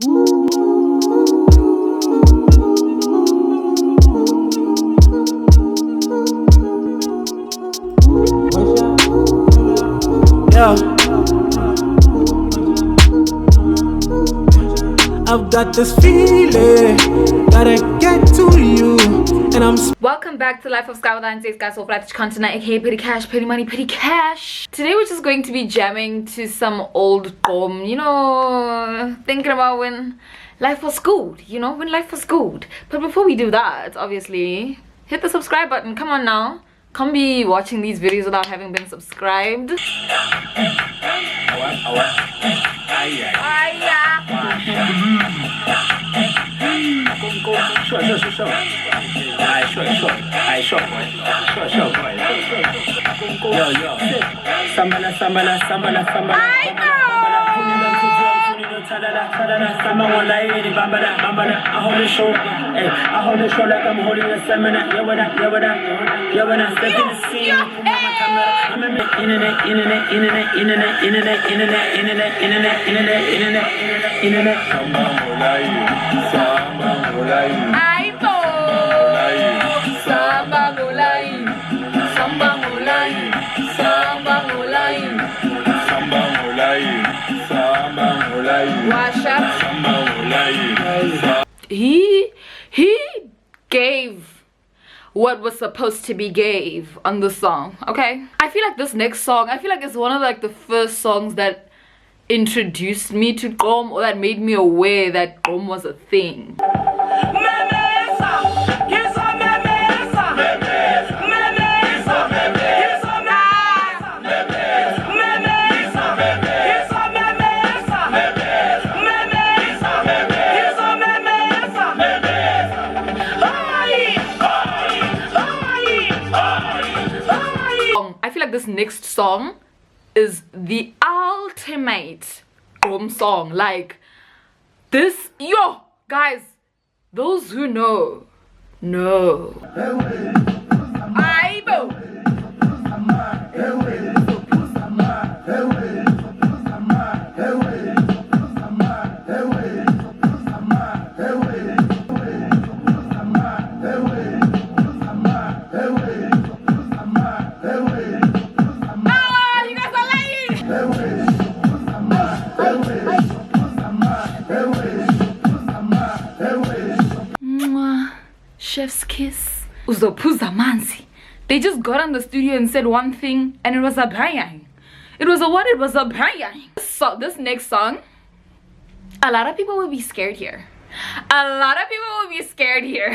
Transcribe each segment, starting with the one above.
Yeah, I've got this feeling that I get to you, and I'm. Welcome back to Life of Sky with Ntsei-Sky, so flat content, aka Petty Cash, Petty Money, Petty Cash. Today we're just going to be jamming to some old GQOM, you know, thinking about when life was good, you know, when life was good. But before we do that, obviously, hit the subscribe button. Come on now. Can't be watching these videos without having been subscribed. I hold the show like I'm holding a seminar. Yeah, what up, yeah, what up, yeah, when I step in the scene. I'm in the internet. He gave what was supposed to be gave on the song, okay? I feel like this next song, I feel like it's one of like the first songs that introduced me to GQOM, or that made me aware that GQOM was a thing. This next song is the ultimate GQOM song. Like this, yo guys, those who know Aibo. Chef's kiss. Uzopuza manzi. They just got on the studio and said one thing, and it was a bang. It was a what? It was a bang. So this next song, a lot of people will be scared here. A lot of people will be scared here.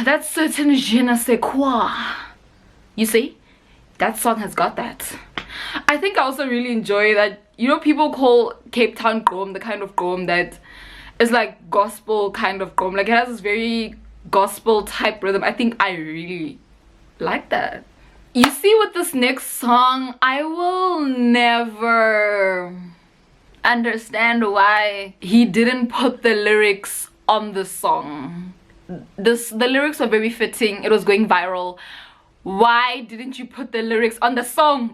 That's certain je ne sais quoi. You see, that song has got that. I think I also really enjoy that, you know, people call Cape Town GQOM the kind of GQOM that is like gospel kind of GQOM. Like it has this very gospel type rhythm. I think I really like that. You see, with this next song, I will never understand why he didn't put the lyrics on the song. The lyrics were very fitting. It was going viral. Why didn't you put the lyrics on the song?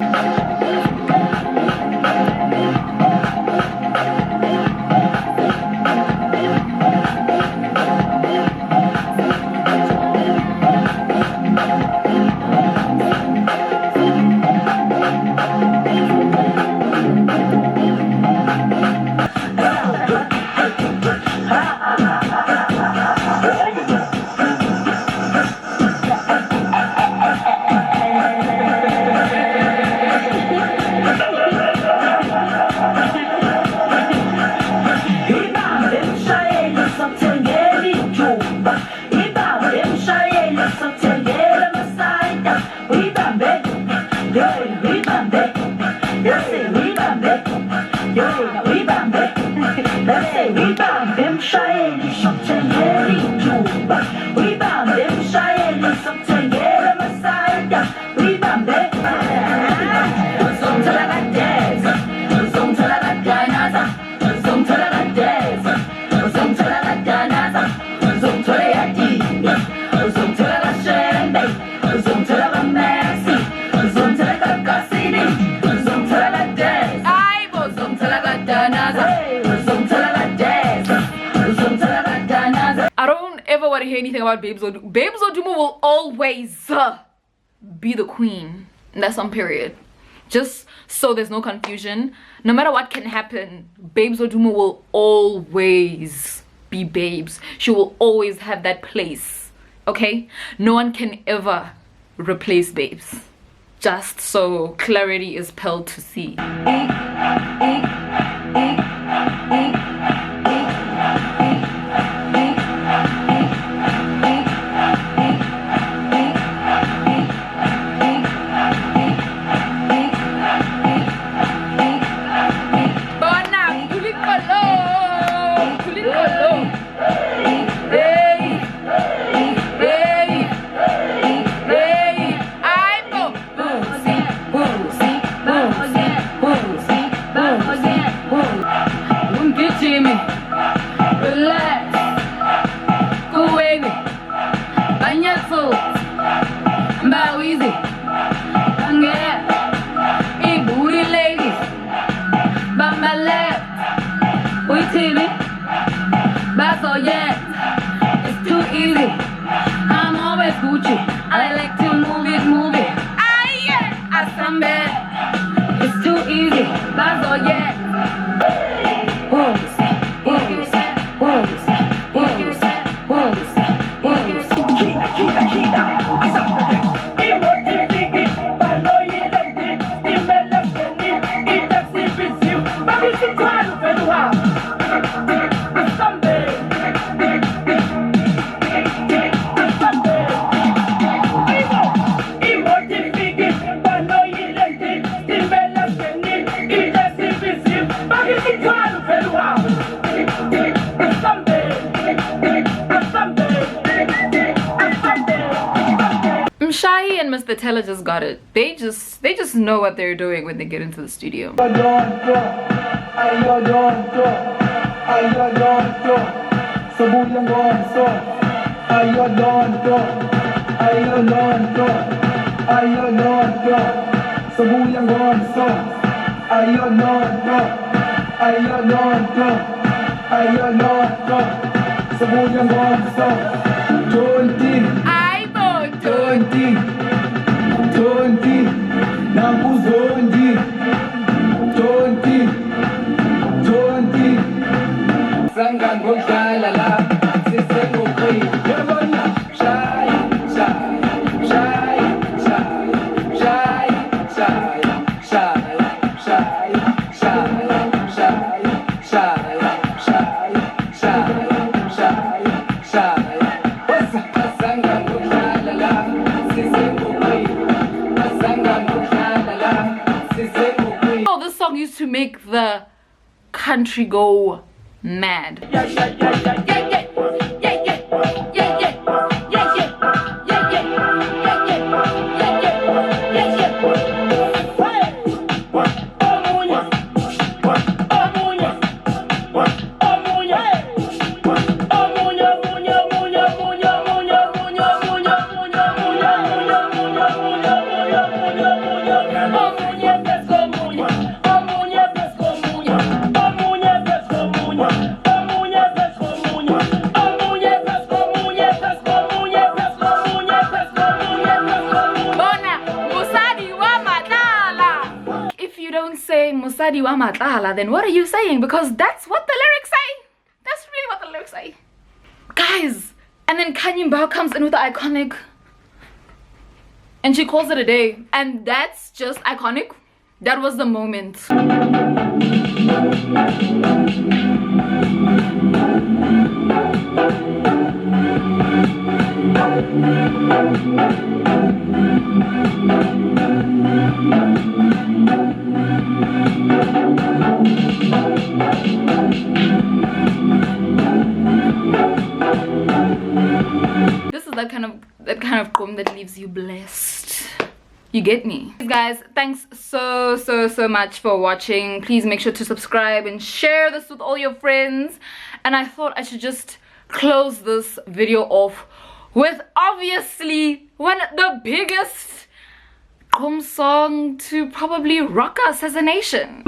Hey, we bound them shy, you something very true. We bound them shy, you something very Messiah. We bound them. Some to la dance, some to la dance, some to la dance, some to la dance, some to la dance, some to la shende, some to la mercy, some to la cassini, some to la dance. I was some to la dance, some to la dance, some to la dance. I don't ever want to hear anything about Babes Odumo. Babes Odumo will always be the queen. And that's on period. Just so there's no confusion. No matter what can happen, Babes Odumo will always be Babes. She will always have that place. Okay? No one can ever replace Babes. Just so clarity is pearl to see. It's too easy. I'm always Gucci. I like to move it. I stand back. It's too easy. That's all, yeah. Shai and Mr. Teller just got it. They just know what they're doing when they get into the studio. Oh, this song used to make the country go mad. Musadi wa matlala, then what are you saying? Because that's what the lyrics say. That's really what the lyrics say, guys. And then Kanye Mbao comes in with the iconic, and she calls it a day, and that's just iconic. That was the moment. kind of GQOM that leaves you blessed. You get me? Guys, thanks so much for watching. Please make sure to subscribe and share this with all your friends. And I thought I should just close this video off with obviously one of the biggest GQOM song to probably rock us as a nation.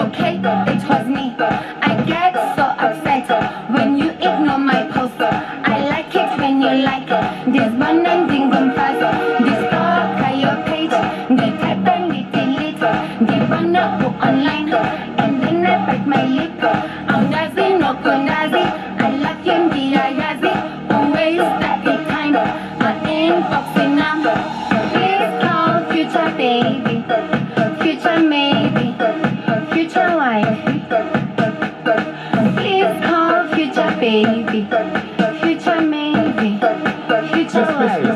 Okay, it was me. I get so upset when you ignore my post. I like it when you like it. This one and ding on fast. This stalk your page. The type and the delete. The one up online. And then I bite my lip. I'm Nazi, no Nazi. I like him, the Ayazi. Always that the time. I'm inboxing now. Please call future baby. Future maybe. Future wife. Please call future baby. Future maybe. Future wife.